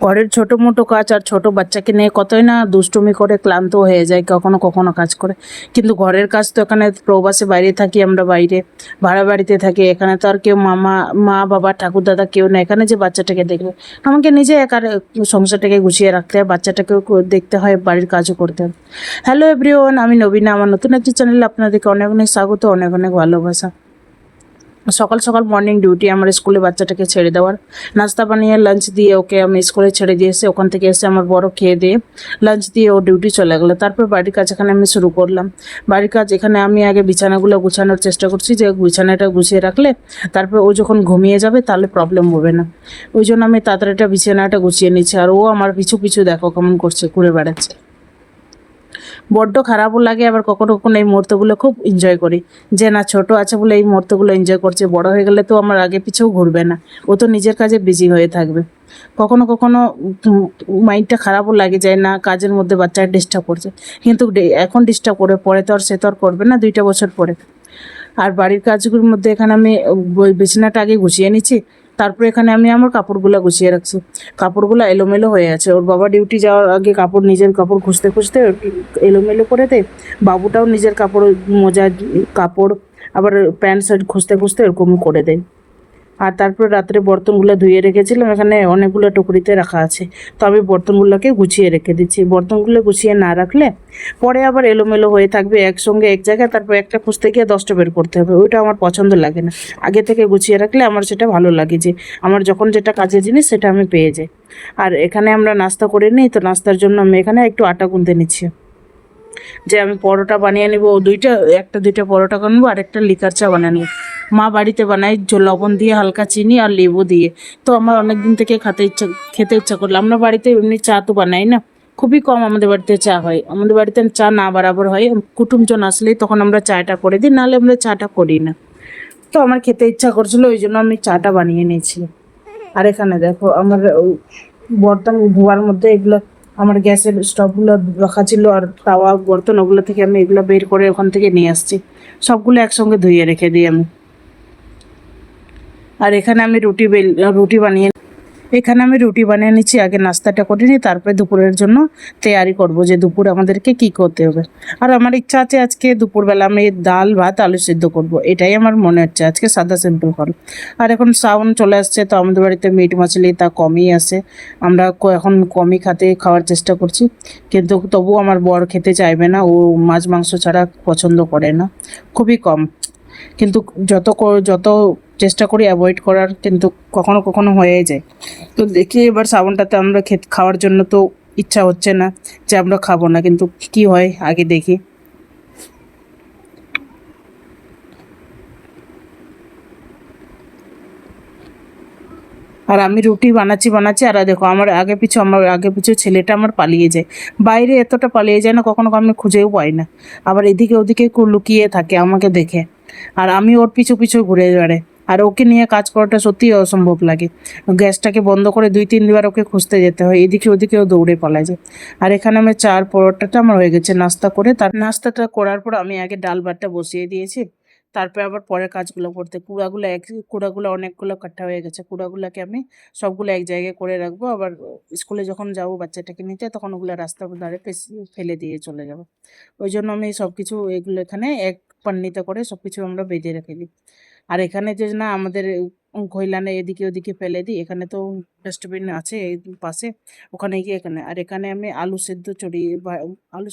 ঘরের ছোট মোটো কাজ আর ছোট বাচ্চাকে নিয়ে কতই না দুষ্টুমি করে ক্লান্ত হয়ে যায় কখনো কখনো কাজ করে। কিন্তু ঘরের কাজ তো এখানে প্রবাসে বাইরে থাকি আমরা, বাইরে ভাড়া বাড়িতে থাকি, এখানে তো আর কেউ মা বাবা ঠাকুর দাদা কেউ না, এখানে যে বাচ্চাটাকে দেখবে আমাকে নিজে একার সংসারটাকে গুছিয়ে রাখতে হয়, বাচ্চাটাকেও দেখতে হয়, বাড়ির কাজও করতে হয়। হ্যালো এভরিওয়ান, আমি নবীনা, আমার নতুন একটি চ্যানেলে আপনাদেরকে অনেক অনেক স্বাগত, অনেক অনেক ভালোবাসা। সকাল সকাল মর্নিং ডিউটি আমার স্কুলে বাচ্চাটাকে ছেড়ে দেওয়ার, নাস্তা বানিয়ে লাঞ্চ দিয়ে ওকে আমি স্কুলে ছেড়ে দিয়ে এসে ওখান থেকে এসে আমার বড় খেয়ে দিয়ে লাঞ্চ দিয়ে ও ডিউটি চলে গেলো। তারপর বাড়ির কাজ এখানে আমি শুরু করলাম। বাড়ির কাজ এখানে আমি আগে বিছানাগুলো গুছানোর চেষ্টা করছি, যে বিছানাটা গুছিয়ে রাখলে তারপর ও যখন ঘুমিয়ে যাবে তাহলে প্রবলেম হবে না। ওই জন্য আমি তাড়াতাড়ি বিছানাটা গুছিয়ে নিচ্ছি, আর ও আমার পিছু পিছু দেখো কেমন করছে, ঘুরে বেড়াচ্ছে। বড্ড খারাপও লাগে, আবার কখনো কখনো এই মুহূর্তগুলো খুব এনজয় করি, যে না ছোট আছে বলে এই মুহূর্তগুলো এনজয় করছে, বড় হয়ে গেলে তো আমার আগে পিছেও ঘুরবে না, ও তো নিজের কাজে বিজি হয়ে থাকবে। কখনো কখনো মাইন্ডটা খারাপও লাগে যায় না, কাজের মধ্যে বাচ্চা ডিস্টার্ব করছে, কিন্তু এখন ডিস্টার্ব করে, পরে তো আর সে তো আর করবে না 2টা বছর পরে। আর বাড়ির কাজগুলোর মধ্যে এখানে আমি বিছানাটা আগে গুছিয়ে নিচ্ছি, তারপরে এখানে আমি আমার কাপড়গুলো গুছিয়ে রাখছি। কাপড়গুলো এলোমেলো হয়ে আছে, ওর বাবা ডিউটি যাওয়ার আগে কাপড়, নিজের কাপড় খুঁজতে খুঁজতে এলোমেলো করে দেয়, বাবুটাও নিজের কাপড়, মোজা, কাপড়, আবার প্যান্ট শার্ট খুঁজতে খুঁজতে এরকম করে দেয়। আর তারপর রাত্রে বর্তনগুলো ধুয়ে রেখেছিলাম, এখানে অনেকগুলো টুকরিতে রাখা আছে, তো আমি বর্তনগুলোকে গুছিয়ে রেখে দিচ্ছি। বর্তনগুলো গুছিয়ে না রাখলে পরে আবার এলোমেলো হয়ে থাকবে একসঙ্গে এক জায়গায়, তারপর একটা খুঁজতে গিয়ে 10টা বের করতে হবে, ওইটা আমার পছন্দ লাগে না। আগে থেকে গুছিয়ে রাখলে আমার সেটা ভালো লাগে, যে আমার যখন যেটা কাজের জিনিস সেটা আমি পেয়ে যাই। আর এখানে আমরা নাস্তা করে নিই, তো নাস্তার জন্য আমি এখানে একটু আটা গুনতে নিচ্ছি, যে আমি পরোটা বানিয়ে নেব, একটা দুইটা পরোটা বানাবো, আর একটা লিকার চা বানিয়ে নেব। মা বাড়িতে বানাই লবণ দিয়ে, হালকা চিনি আর লেবু দিয়ে। তো আমার অনেক দিন থেকে খেতে ইচ্ছা করলো। আমরা বাড়িতে এমনি চা তো বানাই না, খুবই কম আমাদের বাড়িতে চা হয়, আমাদের বাড়িতে চা না বরাবর হয়, কুটুমজন আসলেই তখন আমরা চাটা করে দিই, নাহলে আমরা চাটা করি না। তো আমার খেতে ইচ্ছা করছিল, ওই জন্য আমি চাটা বানিয়ে নিয়েছি। আর এখানে দেখো আমার বর্তন ধোয়ার মধ্যে এগুলো, আমার গ্যাসের স্টোভগুলো রাখা ছিল, আর তাওয়া বর্তন, ওগুলো থেকে আমি এগুলো বের করে ওখান থেকে নিয়ে আসছি, সবগুলো একসঙ্গে ধুয়ে রেখে দিই আমি। আর এখানে আমি রুটি বানিয়ে নিচ্ছি, আগে নাস্তাটা করে নিই, তারপরে দুপুরের জন্য তৈয়ারি করব, যে দুপুরে আমাদেরকে কি করতে হবে। আর আমার ইচ্ছা আছে আজকে দুপুরবেলা আমি ডাল ভাত আলু সিদ্ধ করব, এটাই আমার মনে হচ্ছে আজকে সাদা সিম্পল করব। আর এখন শ্রাবণ চলে আসছে, তো আমাদের বাড়িতে মিট মাছলি তা কমই আছে, আমরা এখন কমই খাওয়ার চেষ্টা করছি। কিন্তু তবুও আমার বর খেতে চাইবে না, ও মাছ মাংস ছাড়া পছন্দ করে না, খুবই কম। কিন্তু যত চেষ্টা করি অ্যাভয়েড করার, কিন্তু কখনো কখনো হয়ে যায়। তো দেখি এবার শ্রাবণটাতে আমরা খাওয়ার জন্য তো ইচ্ছা হচ্ছে না যে আমরা খাবো না, কিন্তু কি হয় আগে দেখি। আর আমি রুটি বানাচ্ছি, আর দেখো আমার আগে পিছু ছেলেটা আমার পালিয়ে যায়, বাইরে এতটা পালিয়ে যায় না, কখনো আমি খুঁজেও পাই না, আবার এদিকে ওদিকে লুকিয়ে থাকে আমাকে দেখে, আর আমি ওর পিছু পিছু ঘুরে বেড়াই। আর ওকে নিয়ে কাজ করাটা সত্যিই অসম্ভব লাগে, গ্যাসটাকে বন্ধ করে 2-3 বার ওকে খুঁজতে যেতে হয়, এদিকে ওদিকেও দৌড়ে পালা যায়। আর এখানে আমার পরোটাটা আমার হয়ে গেছে নাস্তা করে, তার নাস্তাটা করার পর আমি আগে ডাল ভাতটা বসিয়ে দিয়েছি, তারপরে আবার পরের কাজগুলো করতে, কুড়াগুলো অনেকগুলো কাঠা হয়ে গেছে, কুড়াগুলোকে আমি সবগুলো এক জায়গায় করে রাখবো, আবার স্কুলে যখন যাবো বাচ্চাটাকে নিতে তখন ওগুলো রাস্তার ধারে ফেলে দিয়ে চলে যাবো। ওই জন্য আমি সব কিছু এগুলো এখানে এক পান্নিতে করে সব কিছু আমরা বেঁধে রেখে দিই। আর এখানে যে না আমাদের খৈলানে এদিকে ওদিকে ফেলে দিই, এখানে তো ডাস্টবিন আছে এই পাশে, ওখানে গিয়ে এখানে আমি আলু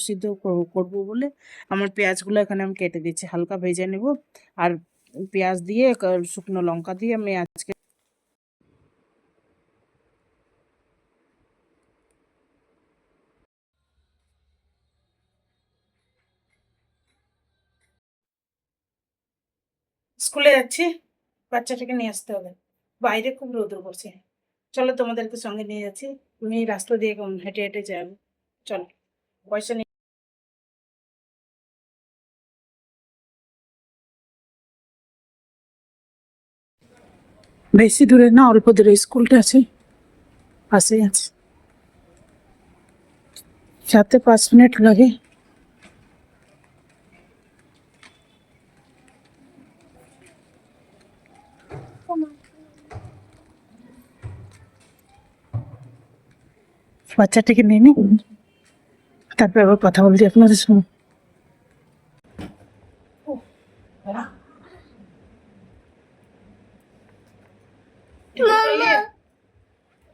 সিদ্ধ করবো বলে আমার পেঁয়াজগুলো এখানে আমি কেটে দিচ্ছি, হালকা ভেজে নেব। আর পেঁয়াজ দিয়ে শুকনো লঙ্কা দিয়ে আমি আজকে স্কুলে যাচ্ছি, বাচ্চাটাকে নিয়ে আসতে হবে, বাইরে খুব রোদ্র পড়ছে। চলো তোমাদেরকে সঙ্গে নিয়ে যাচ্ছি, তুমি রাস্তা দিয়ে হেঁটে হেঁটে যাবে, চলো। পয়সা নিয়ে বেশি দূরে না, অল্প দূরে স্কুলটা আছে, পাশেই আছে, 4-5 মিনিট লাগে। বাচ্চাটাকে নিয়ে নি, তারপর আবার কথা বলছি আপনাদের সঙ্গে।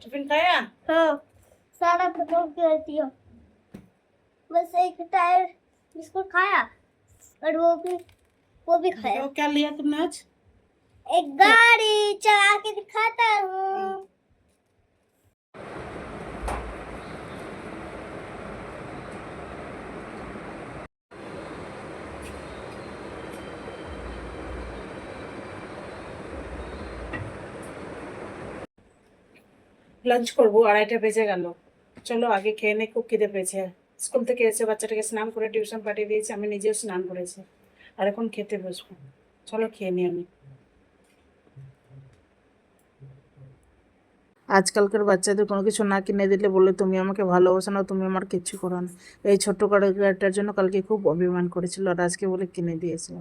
टिफिन खाया? हाँ सारा खत्म कर दिया बस एक टायर बिस्कुट खाया और वो भी खाया तो क्या लिया तुमने आज? एक गाड़ी चला के दिखाता हूँ লাঞ্চ করবো, 2:30 বেজে গেল। চলো আগে খেয়ে নে, খুব খিদে পেয়েছে। স্কুল থেকে এসে বাচ্চাটাকে স্নান করে টিউশন পাঠিয়ে দিয়েছি, আমি নিজেও স্নান করেছি, আর এখন খেতে বসবো। চলো খেয়ে নিই আমি। আজকালকার বাচ্চাদের কোনো কিছু না কিনে দিলে বলে তুমি আমাকে ভালোবাসো না, তুমি আমার কিচ্ছু করো না। এই ছোট্ট গাড়িটার জন্য কালকে খুব অভিমান করেছিল, আর আজকে বলে কিনে দিয়েছিল।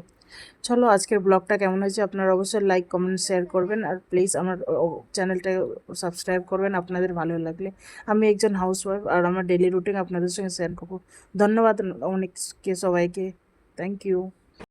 চলো আজকের ব্লগটা কেমন হয়েছে আপনারা অবশ্যই লাইক কমেন্ট শেয়ার করবেন, আর প্লিজ আমার চ্যানেলটা সাবস্ক্রাইব করবেন আপনাদের ভালো লাগলে। আমি একজন হাউসওয়াইফ, আর আমার ডেলি রুটিন আপনাদের সঙ্গে শেয়ার করবো। ধন্যবাদ অনেককে, সবাইকে। Thank you.